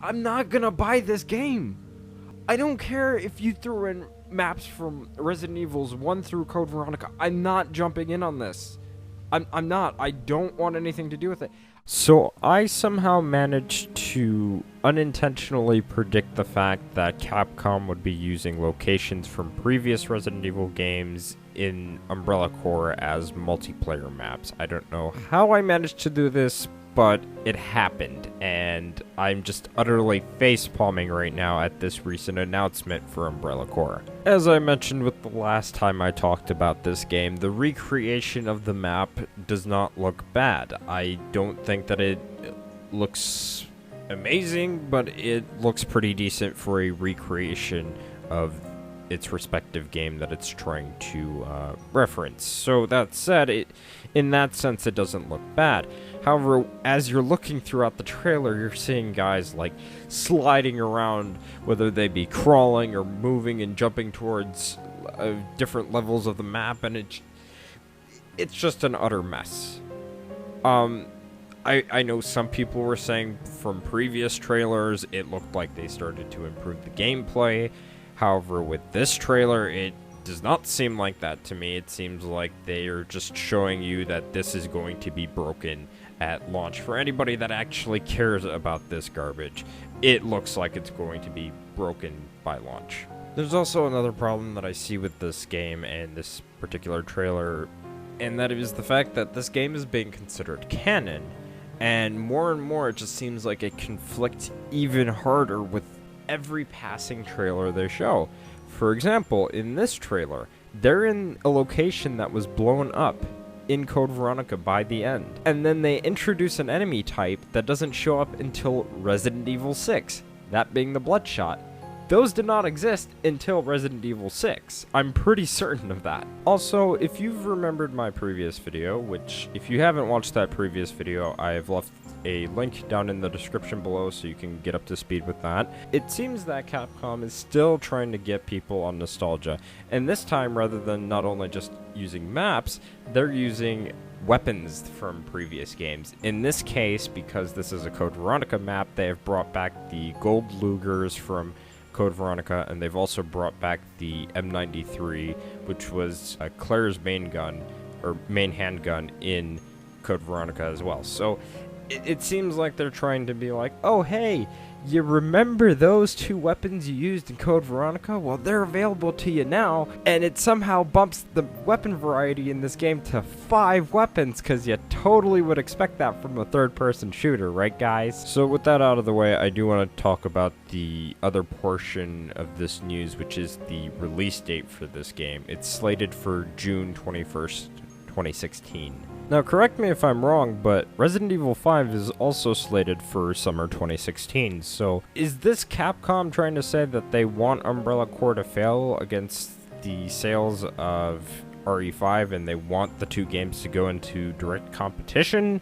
I'm not gonna buy this game. I don't care if you threw in maps from Resident Evils 1 through Code Veronica. I'm not jumping in on this. I'm not. I don't want anything to do with it. So I somehow managed to unintentionally predict the fact that Capcom would be using locations from previous Resident Evil games in Umbrella Corps as multiplayer maps. I don't know how I managed to do this, but it happened, and I'm just utterly facepalming right now at this recent announcement for Umbrella Corps. As I mentioned with the last time I talked about this game, the recreation of the map does not look bad. I don't think that it looks amazing, but it looks pretty decent for a recreation of its respective game that it's trying to reference. So that said, in that sense, it doesn't look bad. However, as you're looking throughout the trailer, you're seeing guys like sliding around, whether they be crawling or moving and jumping towards different levels of the map, and it's just an utter mess. I know some people were saying from previous trailers it looked like they started to improve the gameplay. However, with this trailer, it does not seem like that to me. It seems like they are just showing you that this is going to be broken at launch. For anybody that actually cares about this garbage, it looks like it's going to be broken by launch. There's also another problem that I see with this game and this particular trailer, and that is the fact that this game is being considered canon, and more it just seems like it conflicts even harder with every passing trailer they show. For example, in this trailer, they're in a location that was blown up in Code Veronica by the end. And then they introduce an enemy type that doesn't show up until Resident Evil 6, that being the Bloodshot. Those did not exist until Resident Evil 6. I'm pretty certain of that. Also, if you've remembered my previous video, which if you haven't watched that previous video, I have left a link down in the description below so you can get up to speed with that. It seems that Capcom is still trying to get people on nostalgia, and this time, rather than not only just using maps, they're using weapons from previous games. In this case, because this is a Code Veronica map, they have brought back the gold Lugers from Code Veronica, and they've also brought back the M93, which was Claire's main gun, or main handgun in Code Veronica as well. So it seems like they're trying to be like, oh hey, you remember those two weapons you used in Code Veronica? Well, they're available to you now, and it somehow bumps the weapon variety in this game to 5 weapons, because you totally would expect that from a third-person shooter, right guys? So with that out of the way, I do want to talk about the other portion of this news, which is the release date for this game. It's slated for June 21st, 2016. Now, correct me if I'm wrong, but Resident Evil 5 is also slated for summer 2016, so is this Capcom trying to say that they want Umbrella Corps to fail against the sales of RE5 and they want the two games to go into direct competition?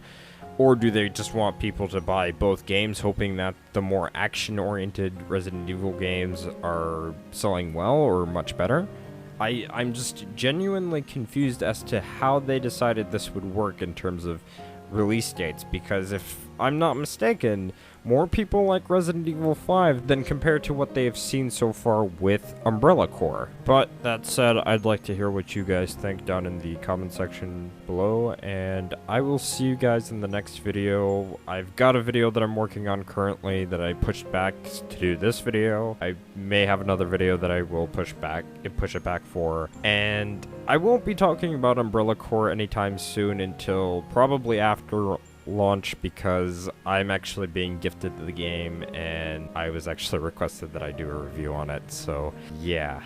Or do they just want people to buy both games, hoping that the more action-oriented Resident Evil games are selling well or much better? I'm just genuinely confused as to how they decided this would work in terms of release dates, because if I'm not mistaken, more people like Resident Evil 5 than compared to what they have seen so far with Umbrella Corps. But that said, I'd like to hear what you guys think down in the comment section below, and I will see you guys in the next video. I've got a video that I'm working on currently that I pushed back to do this video. I may have another video that I will push it back for, and I won't be talking about Umbrella Corps anytime soon until probably after launch, because I'm actually being gifted the game and I was actually requested that I do a review on it, so yeah,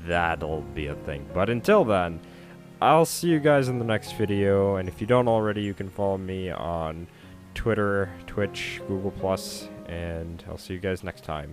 that'll be a thing. But until then, I'll see you guys in the next video, and if you don't already, you can follow me on Twitter, Twitch, Google+, and I'll see you guys next time.